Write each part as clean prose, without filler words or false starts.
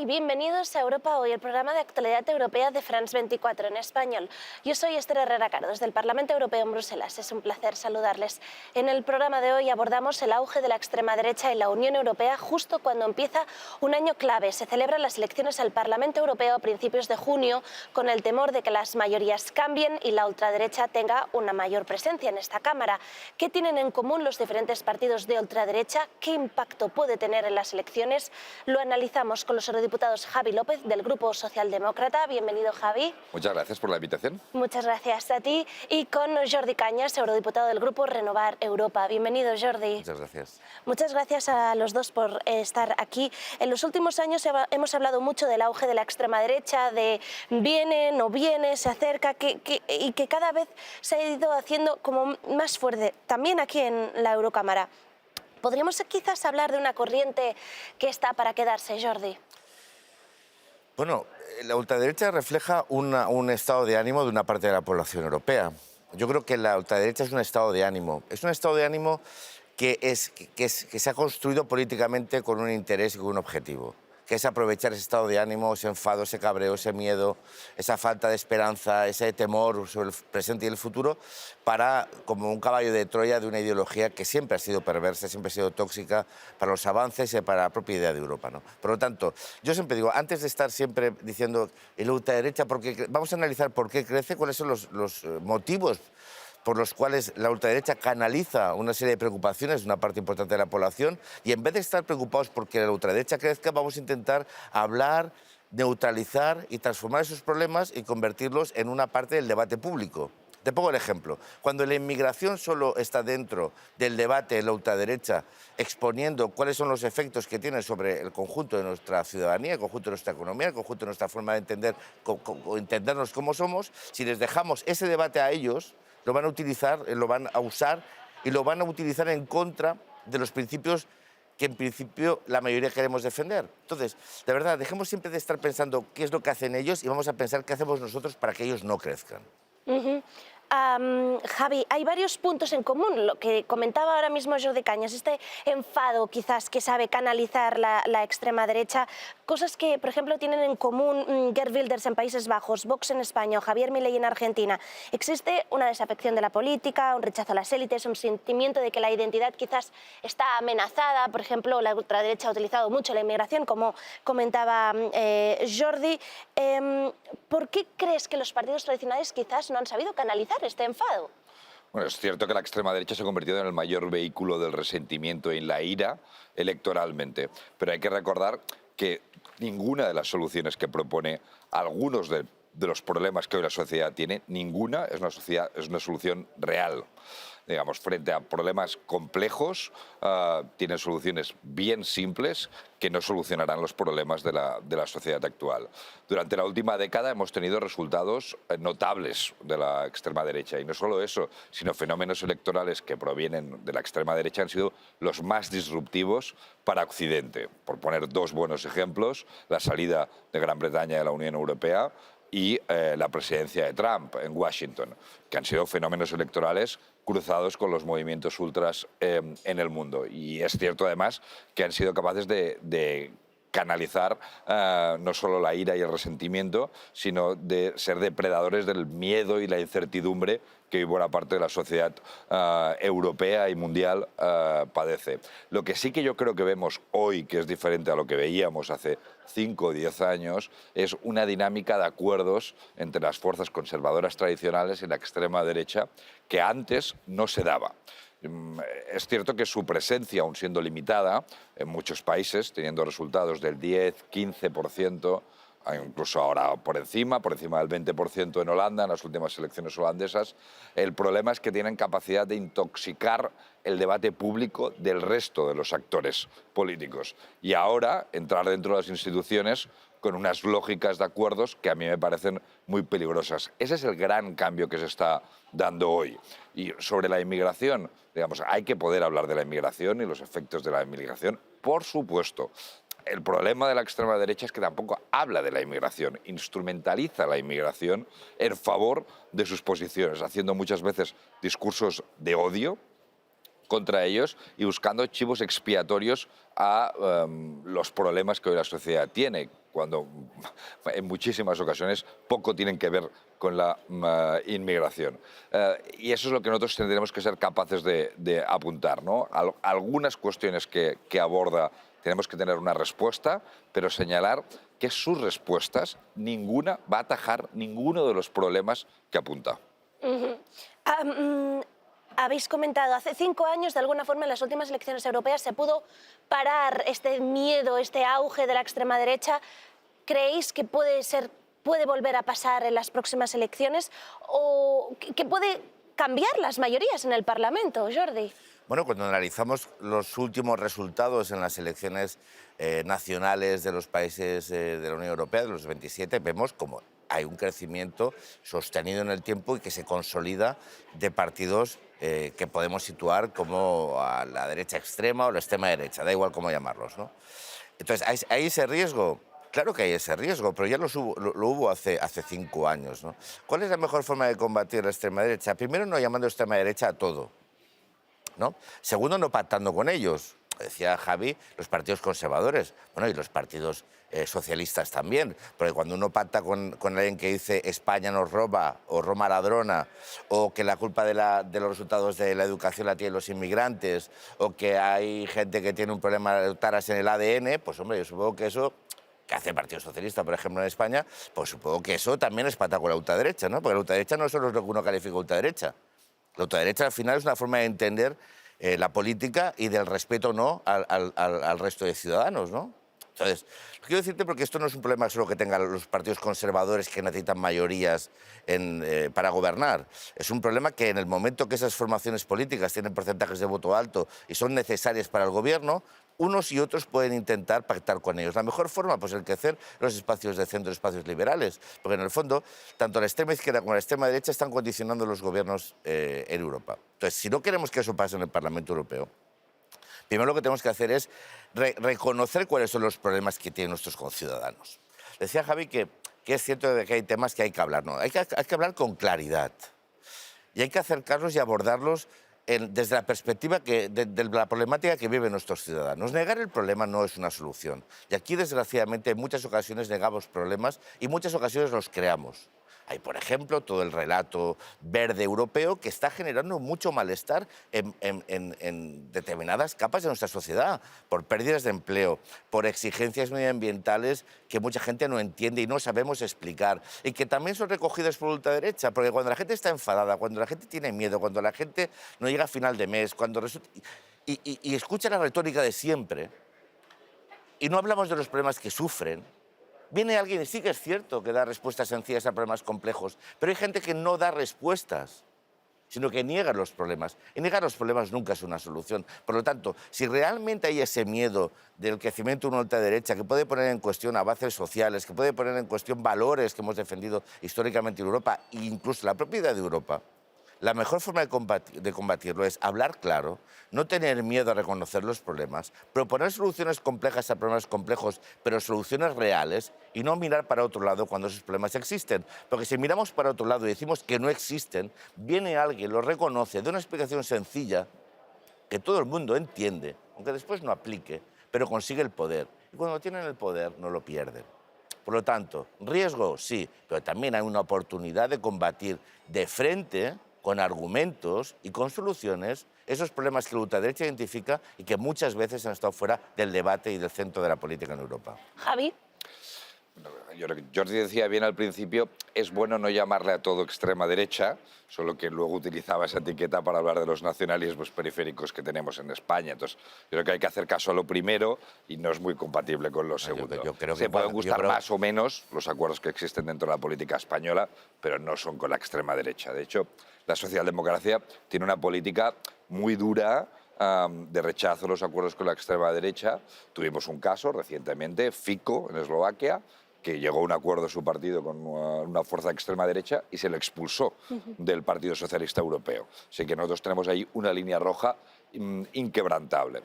y bienvenidos a Europa Hoy, el programa de actualidad europea de France 24 en español. Yo soy Esther Herrera Caro, desde el Parlamento Europeo en Bruselas. Es un placer saludarles. En el programa de hoy abordamos el auge de la extrema derecha en la Unión Europea justo cuando empieza un año clave. Se celebran las elecciones al Parlamento Europeo a principios de junio, con el temor de que las mayorías cambien y la ultraderecha tenga una mayor presencia en esta Cámara. ¿Qué tienen en común los diferentes partidos de ultraderecha? ¿Qué impacto puede tener en las elecciones? Lo analizamos con los eurodiputados Javi López, del Grupo Socialdemócrata. Bienvenido, Javi. Muchas gracias por la invitación. Muchas gracias a ti. Y con Jordi Cañas, eurodiputado del Grupo Renovar Europa. Bienvenido, Jordi. Muchas gracias. Muchas gracias a los dos por estar aquí. En los últimos años hemos hablado mucho del auge de la extrema derecha, de viene, no viene, se acerca, y que cada vez se ha ido haciendo como más fuerte, también aquí en la Eurocámara. ¿Podríamos quizás hablar de una corriente que está para quedarse, Jordi? Bueno, la ultraderecha refleja un estado de ánimo de una parte de la población europea. Yo creo que la ultraderecha es un estado de ánimo. Es un estado de ánimo que se ha construido políticamente con un interés y con un objetivo, que es aprovechar ese estado de ánimo, ese enfado, ese cabreo, ese miedo, esa falta de esperanza, ese temor sobre el presente y el futuro, para, como un caballo de Troya de una ideología que siempre ha sido perversa, siempre ha sido tóxica para los avances y para la propia idea de Europa, ¿no? Por lo tanto, yo siempre digo, antes de estar siempre diciendo la ultraderecha, vamos a analizar por qué crece, cuáles son los motivos por los cuales la ultraderecha canaliza una serie de preocupaciones de una parte importante de la población, y en vez de estar preocupados porque la ultraderecha crezca, vamos a intentar hablar, neutralizar y transformar esos problemas y convertirlos en una parte del debate público. Te pongo el ejemplo. Cuando la inmigración solo está dentro del debate de la ultraderecha, exponiendo cuáles son los efectos que tiene sobre el conjunto de nuestra ciudadanía, el conjunto de nuestra economía, el conjunto de nuestra forma de entendernos como somos, si les dejamos ese debate a ellos, lo van a utilizar, lo van a usar y lo van a utilizar en contra de los principios que en principio la mayoría queremos defender. Entonces, de verdad, dejemos siempre de estar pensando qué es lo que hacen ellos y vamos a pensar qué hacemos nosotros para que ellos no crezcan. Javi, hay varios puntos en común, lo que comentaba ahora mismo Jordi Cañas, este enfado quizás que sabe canalizar la extrema derecha, cosas que, por ejemplo, tienen en común Geert Wilders en Países Bajos, Vox en España o Javier Milei en Argentina. Existe una desafección de la política, un rechazo a las élites, un sentimiento de que la identidad quizás está amenazada. Por ejemplo, la ultraderecha ha utilizado mucho la inmigración, como comentaba Jordi. ¿Por qué crees que los partidos tradicionales quizás no han sabido canalizar este enfado? Bueno, es cierto que la extrema derecha se ha convertido en el mayor vehículo del resentimiento y la ira electoralmente, pero hay que recordar que ninguna de las soluciones que propone algunos de los problemas que hoy la sociedad tiene, ninguna es una solución real. Digamos, frente a problemas complejos, tienen soluciones bien simples que no solucionarán los problemas de la sociedad actual. Durante la última década hemos tenido resultados notables de la extrema derecha, y no solo eso, sino fenómenos electorales que provienen de la extrema derecha han sido los más disruptivos para Occidente. Por poner dos buenos ejemplos, la salida de Gran Bretaña de la Unión Europea y la presidencia de Trump en Washington, que han sido fenómenos electorales cruzados con los movimientos ultras en el mundo. Y es cierto, además, que han sido capaces de canalizar no solo la ira y el resentimiento, sino de ser depredadores del miedo y la incertidumbre que hoy buena parte de la sociedad europea y mundial padece. Lo que sí que yo creo que vemos hoy, que es diferente a lo que veíamos hace 5 o 10 años, es una dinámica de acuerdos entre las fuerzas conservadoras tradicionales y la extrema derecha que antes no se daba. Es cierto que su presencia, aun siendo limitada, en muchos países, teniendo resultados del 10, 15%, incluso ahora por encima del 20% en Holanda, en las últimas elecciones holandesas, el problema es que tienen capacidad de intoxicar el debate público del resto de los actores políticos. Y ahora entrar dentro de las instituciones con unas lógicas de acuerdos que a mí me parecen muy peligrosas. Ese es el gran cambio que se está dando hoy. Y sobre la inmigración, digamos, hay que poder hablar de la inmigración y los efectos de la inmigración, por supuesto. El problema de la extrema derecha es que tampoco habla de la inmigración, instrumentaliza la inmigración en favor de sus posiciones, haciendo muchas veces discursos de odio, contra ellos y buscando chivos expiatorios a los problemas que hoy la sociedad tiene, cuando en muchísimas ocasiones poco tienen que ver con la inmigración. Y eso es lo que nosotros tendremos que ser capaces de apuntar, ¿no? Algunas cuestiones que aborda tenemos que tener una respuesta, pero señalar que sus respuestas, ninguna va a atajar ninguno de los problemas que apunta. Habéis comentado, hace 5 años, de alguna forma, en las últimas elecciones europeas se pudo parar este miedo, este auge de la extrema derecha. ¿Creéis que puede volver a pasar en las próximas elecciones o que puede cambiar las mayorías en el Parlamento, Jordi? Bueno, cuando analizamos los últimos resultados en las elecciones nacionales de los países de la Unión Europea, de los 27, vemos como hay un crecimiento sostenido en el tiempo y que se consolida de partidos que podemos situar como a la derecha extrema o la extrema derecha, da igual cómo llamarlos, ¿no? Entonces, ¿hay ese riesgo? Claro que hay ese riesgo, pero ya lo hubo hace 5 años, ¿no? ¿Cuál es la mejor forma de combatir la extrema derecha? Primero, no llamando extrema derecha a todo, ¿no? Segundo, no pactando con ellos. Decía Javi, los partidos conservadores, bueno, y los partidos socialistas también, porque cuando uno pacta con alguien que dice España nos roba, o Roma ladrona, o que la culpa de los resultados de la educación la tienen los inmigrantes, o que hay gente que tiene un problema de taras en el ADN, pues hombre, yo supongo que eso, que hace el Partido Socialista, por ejemplo, en España, pues supongo que eso también es pactar con la ultraderecha, ¿no? Porque la ultraderecha no solo es lo que uno califica de ultraderecha. La ultraderecha al final es una forma de entender la política y del respeto o no al resto de ciudadanos, ¿no? Entonces, quiero decirte porque esto no es un problema solo que tengan los partidos conservadores que necesitan mayorías para gobernar. Es un problema que en el momento que esas formaciones políticas tienen porcentajes de voto alto y son necesarias para el gobierno, unos y otros pueden intentar pactar con ellos. La mejor forma, pues, el crecer los espacios de centro, espacios liberales, porque en el fondo, tanto la extrema izquierda como la extrema derecha están condicionando los gobiernos en Europa. Entonces, si no queremos que eso pase en el Parlamento Europeo, primero lo que tenemos que hacer es reconocer cuáles son los problemas que tienen nuestros conciudadanos. Decía Javi que es cierto que hay temas que hay que hablar, ¿no? Hay que hablar con claridad y hay que acercarlos y abordarlos desde la perspectiva de la problemática que viven nuestros ciudadanos. Negar el problema no es una solución. Y aquí, desgraciadamente, en muchas ocasiones negamos problemas y en muchas ocasiones los creamos. Hay, por ejemplo, todo el relato verde europeo que está generando mucho malestar en determinadas capas de nuestra sociedad, por pérdidas de empleo, por exigencias medioambientales que mucha gente no entiende y no sabemos explicar, y que también son recogidas por la ultraderecha, porque cuando la gente está enfadada, cuando la gente tiene miedo, cuando la gente no llega a final de mes, y escucha la retórica de siempre, y no hablamos de los problemas que sufren, viene alguien y sí que es cierto que da respuestas sencillas a problemas complejos, pero hay gente que no da respuestas, sino que niega los problemas. Y negar los problemas nunca es una solución. Por lo tanto, si realmente hay ese miedo del crecimiento de una ultraderecha que puede poner en cuestión avances sociales, que puede poner en cuestión valores que hemos defendido históricamente en Europa e incluso la propiedad de Europa, la mejor forma de combatirlo es hablar claro, no tener miedo a reconocer los problemas, proponer soluciones complejas a problemas complejos, pero soluciones reales, y no mirar para otro lado cuando esos problemas existen. Porque si miramos para otro lado y decimos que no existen, viene alguien, lo reconoce, da una explicación sencilla que todo el mundo entiende, aunque después no aplique, pero consigue el poder. Y cuando tienen el poder, no lo pierden. Por lo tanto, riesgo sí, pero también hay una oportunidad de combatir de frente, con argumentos y con soluciones, esos problemas que la ultraderecha identifica y que muchas veces han estado fuera del debate y del centro de la política en Europa. Javi. Jordi decía bien al principio, es bueno no llamarle a todo extrema derecha, solo que luego utilizaba esa etiqueta para hablar de los nacionalismos periféricos que tenemos en España. Entonces, yo creo que hay que hacer caso a lo primero y no es muy compatible con lo segundo. Yo creo Se que pueden gustar más o menos los acuerdos que existen dentro de la política española, pero no son con la extrema derecha. De hecho, la socialdemocracia tiene una política muy dura de rechazo a los acuerdos con la extrema derecha. Tuvimos un caso recientemente, Fico, en Eslovaquia, que llegó a un acuerdo de su partido con una fuerza de extrema derecha y se lo expulsó del Partido Socialista Europeo. Así que nosotros tenemos ahí una línea roja inquebrantable.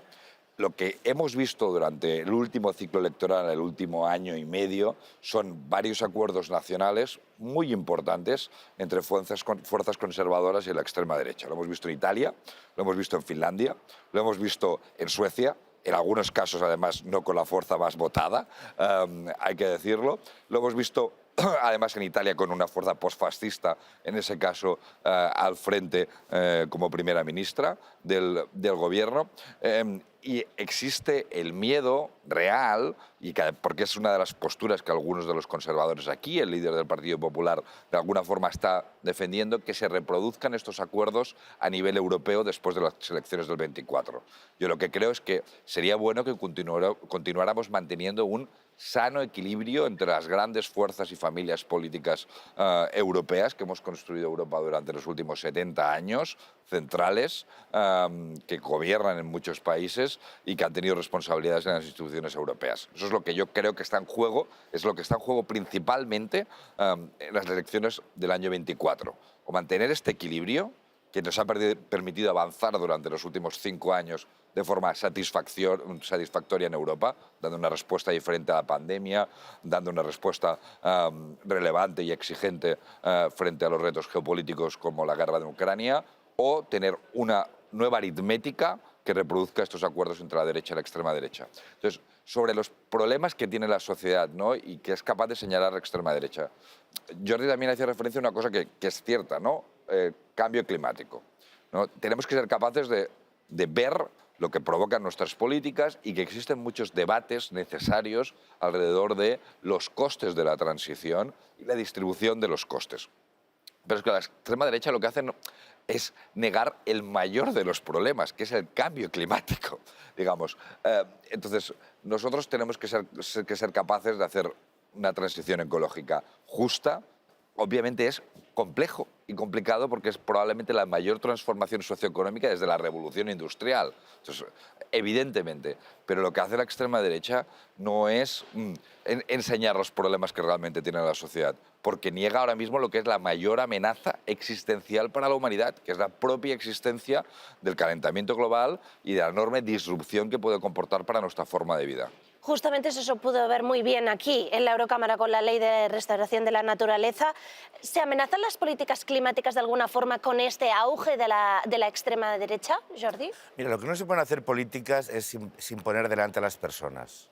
lo que hemos visto durante el último ciclo electoral, el último año y medio, son varios acuerdos nacionales muy importantes entre fuerzas conservadoras y la extrema derecha. Lo hemos visto en Italia, lo hemos visto en Finlandia, lo hemos visto en Suecia, en algunos casos además no con la fuerza más votada, hay que decirlo. Lo hemos visto además en Italia con una fuerza postfascista, en ese caso al frente como primera ministra del gobierno. Y existe el miedo real, porque es una de las posturas que algunos de los conservadores aquí, el líder del Partido Popular, de alguna forma está defendiendo, que se reproduzcan estos acuerdos a nivel europeo después de las elecciones del 24. Yo lo que creo es que sería bueno que continuáramos manteniendo un sano equilibrio entre las grandes fuerzas y familias políticas europeas que hemos construido Europa durante los últimos 70 años, centrales, que gobiernan en muchos países y que han tenido responsabilidades en las instituciones europeas. Eso es lo que yo creo que está en juego, es lo que está en juego principalmente en las elecciones del año 24. O mantener este equilibrio que nos ha permitido avanzar durante los últimos 5 años de forma satisfactoria en Europa, dando una respuesta diferente a la pandemia, dando una respuesta relevante y exigente frente a los retos geopolíticos como la guerra de Ucrania, o tener una nueva aritmética que reproduzca estos acuerdos entre la derecha y la extrema derecha. Entonces, sobre los problemas que tiene la sociedad, ¿no?, y que es capaz de señalar la extrema derecha, Jordi también hacía referencia a una cosa que es cierta, ¿no? Cambio climático, ¿no? Tenemos que ser capaces de ver lo que provocan nuestras políticas y que existen muchos debates necesarios alrededor de los costes de la transición y la distribución de los costes. Pero es que la extrema derecha lo que hace es negar el mayor de los problemas, que es el cambio climático, digamos. Entonces, nosotros tenemos que ser capaces de hacer una transición ecológica justa. Obviamente es complejo y complicado porque es probablemente la mayor transformación socioeconómica desde la revolución industrial. Entonces, evidentemente, pero lo que hace la extrema derecha no es enseñar los problemas que realmente tiene la sociedad, porque niega ahora mismo lo que es la mayor amenaza existencial para la humanidad, que es la propia existencia del calentamiento global y de la enorme disrupción que puede comportar para nuestra forma de vida. Justamente eso se pudo ver muy bien aquí, en la Eurocámara, con la Ley de Restauración de la Naturaleza. ¿Se amenazan las políticas climáticas de alguna forma con este auge de la extrema derecha, Jordi? Mira, lo que no se pueden hacer políticas es sin poner delante a las personas.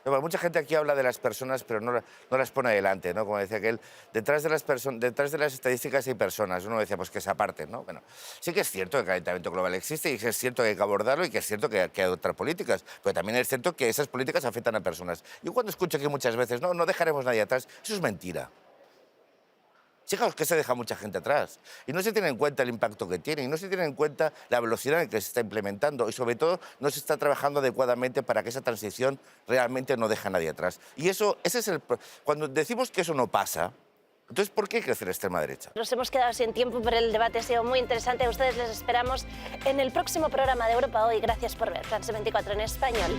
No, mucha gente aquí habla de las personas, pero no las pone adelante, ¿no? Como decía aquel, detrás de las estadísticas hay personas. Uno decía, pues que se aparten, ¿no? Bueno, sí que es cierto que el calentamiento global existe y que es cierto que hay que abordarlo y que es cierto que hay que adoptar políticas, pero también es cierto que esas políticas afectan a personas. Yo cuando escucho aquí muchas veces, no dejaremos a nadie atrás, eso es mentira. Fijaos que se deja mucha gente atrás y no se tiene en cuenta el impacto que tiene y no se tiene en cuenta la velocidad en que se está implementando y sobre todo no se está trabajando adecuadamente para que esa transición realmente no deje a nadie atrás. Y ese es cuando decimos que eso no pasa, entonces ¿por qué crece la extrema derecha? Nos hemos quedado sin tiempo, pero el debate ha sido muy interesante. A ustedes les esperamos en el próximo programa de Europa Hoy. Gracias por ver France 24 en español.